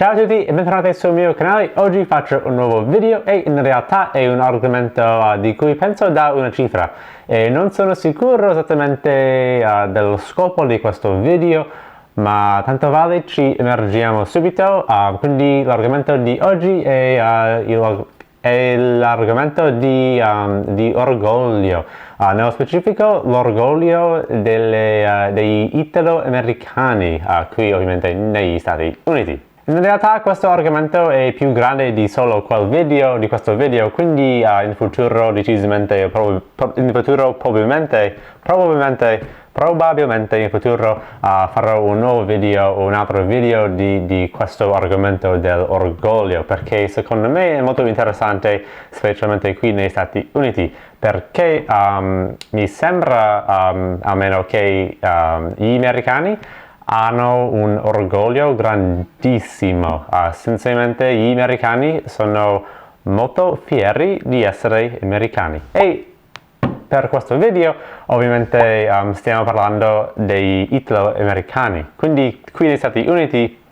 Ciao a tutti e bentornati sul mio canale. Oggi faccio un nuovo video e in realtà è un argomento di cui penso da una cifra e non sono sicuro esattamente dello scopo di questo video, ma tanto vale ci immergiamo subito. Quindi l'argomento di oggi è l'argomento di orgoglio, nello specifico l'orgoglio degli italo-americani qui ovviamente negli Stati Uniti. In realtà questo argomento è più grande di solo di questo video, quindi in futuro decisamente, probabilmente in futuro farò un nuovo video o un altro video di questo argomento dell'orgoglio, perché secondo me è molto interessante, specialmente qui negli Stati Uniti, perché mi sembra almeno che gli americani hanno un orgoglio grandissimo. Essenzialmente gli americani sono molto fieri di essere americani. E per questo video ovviamente stiamo parlando degli italo-americani. Quindi qui negli Stati Uniti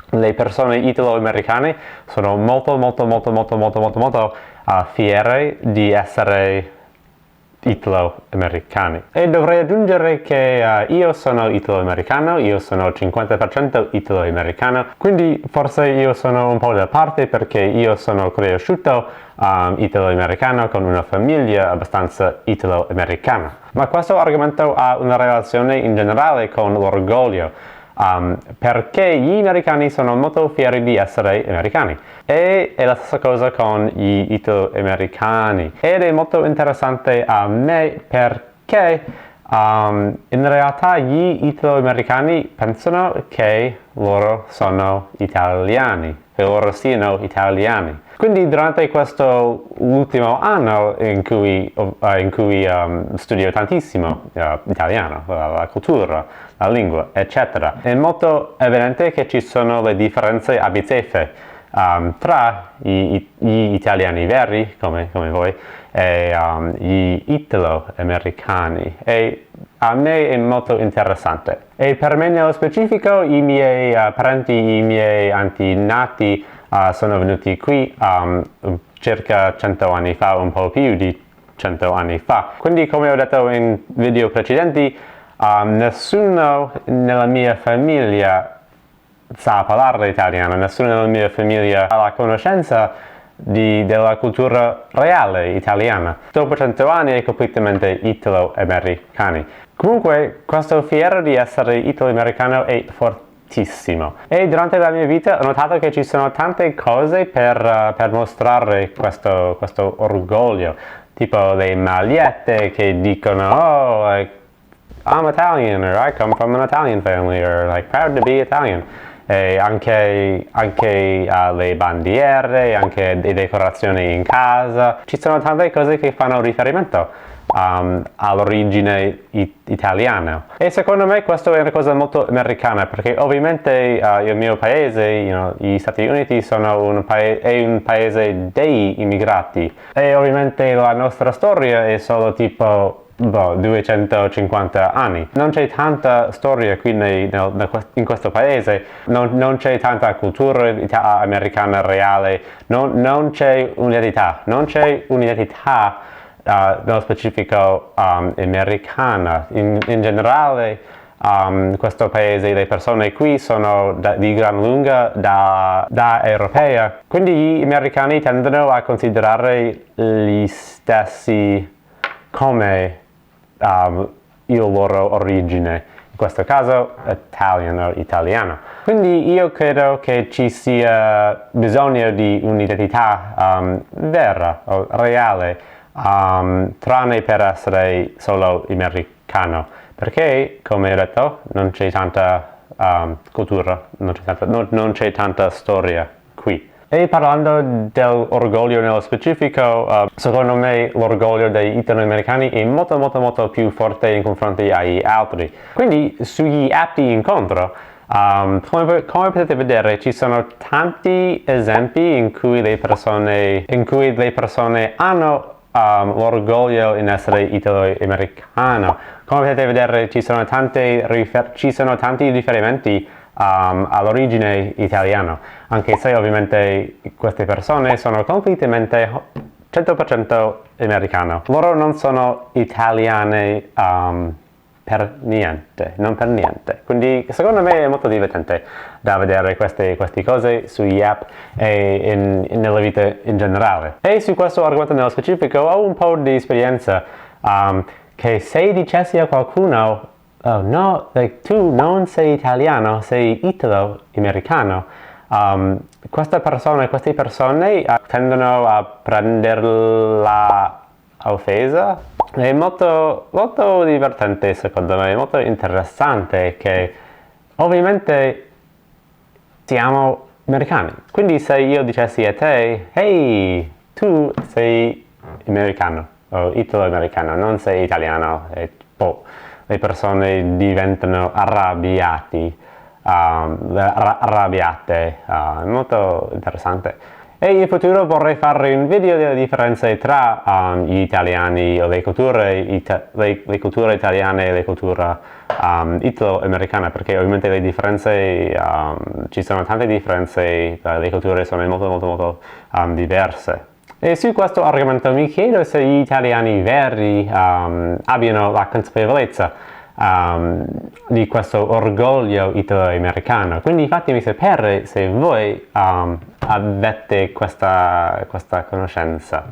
le persone italo-americane sono molto fiere di essere italo-americani. E dovrei aggiungere che io sono italo-americano, io sono 50% italo-americano, quindi forse io sono un po' da parte perché io sono cresciuto italo-americano con una famiglia abbastanza italo-americana. Ma questo argomento ha una relazione in generale con l'orgoglio. Perché gli americani sono molto fieri di essere americani e è la stessa cosa con gli italo-americani ed è molto interessante a me perché in realtà gli italo-americani pensano che loro sono italiani, che loro siano italiani. Quindi durante questo ultimo anno in cui studio tantissimo italiano, la cultura, la lingua, eccetera, è molto evidente che ci sono le differenze abiteve tra gli italiani veri, come voi, e gli italo-americani. E a me è molto interessante. E per me nello specifico i miei parenti, i miei antenati sono venuti qui circa 100 anni fa, un po' più di 100 anni fa. Quindi, come ho detto in video precedenti, nessuno nella mia famiglia sa parlare italiano, nessuno nella mia famiglia ha la conoscenza della cultura reale italiana. Dopo 100 anni è completamente italo-americani. Comunque, questo fiero di essere italo-americano è fortissimo. E durante la mia vita ho notato che ci sono tante cose per mostrare questo orgoglio, tipo le magliette che dicono "Oh, I'm Italian", or "I come from an Italian family", or like "proud to be Italian". E anche le bandiere, anche le decorazioni in casa. Ci sono tante cose che fanno riferimento all'origine italiana. E secondo me questo è una cosa molto americana, perché ovviamente il mio paese, gli Stati Uniti, è un paese degli immigrati. E ovviamente la nostra storia è solo tipo 250 anni. Non c'è tanta storia qui in questo paese, non c'è tanta cultura americana reale, non c'è un'identità, nello specifico americana. In generale questo paese, le persone qui sono di gran lunga da europea, quindi gli americani tendono a considerare gli stessi come il loro origine, in questo caso italiano. Quindi io credo che ci sia bisogno di un'identità vera o reale, tranne per essere solo americano, perché come ho detto non c'è tanta cultura, non c'è tanta storia qui. E parlando dell'orgoglio nello specifico, secondo me l'orgoglio degli italo-americani è molto più forte in confronto agli altri. Quindi sugli app di incontro, come potete vedere, ci sono tanti esempi in cui le persone hanno l'orgoglio in essere italo-americano. Come potete vedere ci sono tanti riferimenti all'origine italiano, anche se ovviamente queste persone sono completamente 100% americano. Loro non sono italiane per niente, non per niente. Quindi secondo me è molto divertente da vedere queste cose sugli app e nella vita in generale. E su questo argomento nello specifico ho un po' di esperienza che se dicessi a qualcuno oh no, tu non sei italiano, sei italo-americano, queste persone tendono a prenderla offesa. È molto, molto divertente secondo me, molto interessante che ovviamente siamo americani. Quindi se io dicessi a te, hey, tu sei americano o italo-americano, non sei italiano, e le persone diventano arrabbiate, è molto interessante. E in futuro vorrei fare un video delle differenze tra gli italiani o le culture italiane e le culture italo-americane, perché ovviamente le differenze, ci sono tante differenze, le culture sono molto diverse. E su questo argomento mi chiedo se gli italiani veri abbiano la consapevolezza di questo orgoglio italo-americano. Quindi fatemi sapere se voi avete questa conoscenza,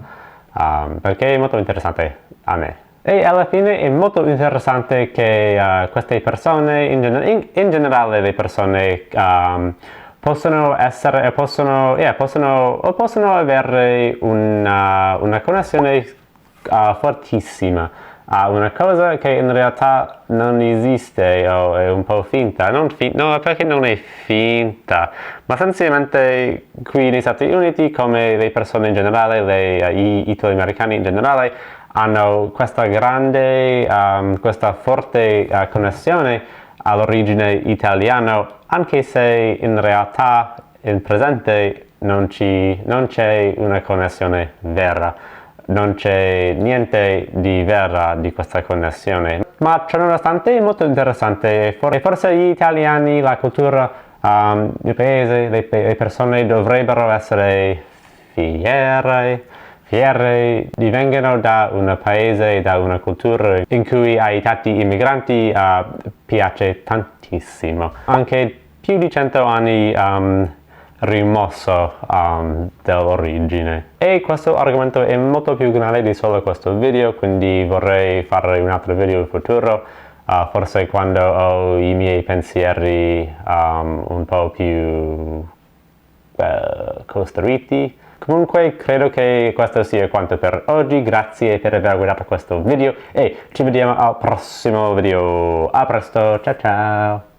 perché è molto interessante a me. E alla fine è molto interessante che queste persone, in generale le persone, possono avere una connessione fortissima a una cosa che in realtà non esiste o è un po' finta. No, perché non è finta, ma semplicemente qui negli Stati Uniti, come le persone in generale, gli italo-americani in generale, hanno questa grande, questa forte connessione all'origine italiana, anche se in realtà in presente non c'è una connessione vera, non c'è niente di vera di questa connessione. Ma ciononostante è molto interessante, e forse gli italiani, la cultura, il paese, le persone dovrebbero essere fiere divengano da un paese, da una cultura in cui ai tanti immigranti piace tantissimo. Anche più di 100 anni rimosso dell'origine. E questo argomento è molto più grande di solo questo video, quindi vorrei fare un altro video in futuro, forse quando ho i miei pensieri un po' più costruiti. Comunque credo che questo sia quanto per oggi, grazie per aver guardato questo video e ci vediamo al prossimo video. A presto, ciao ciao!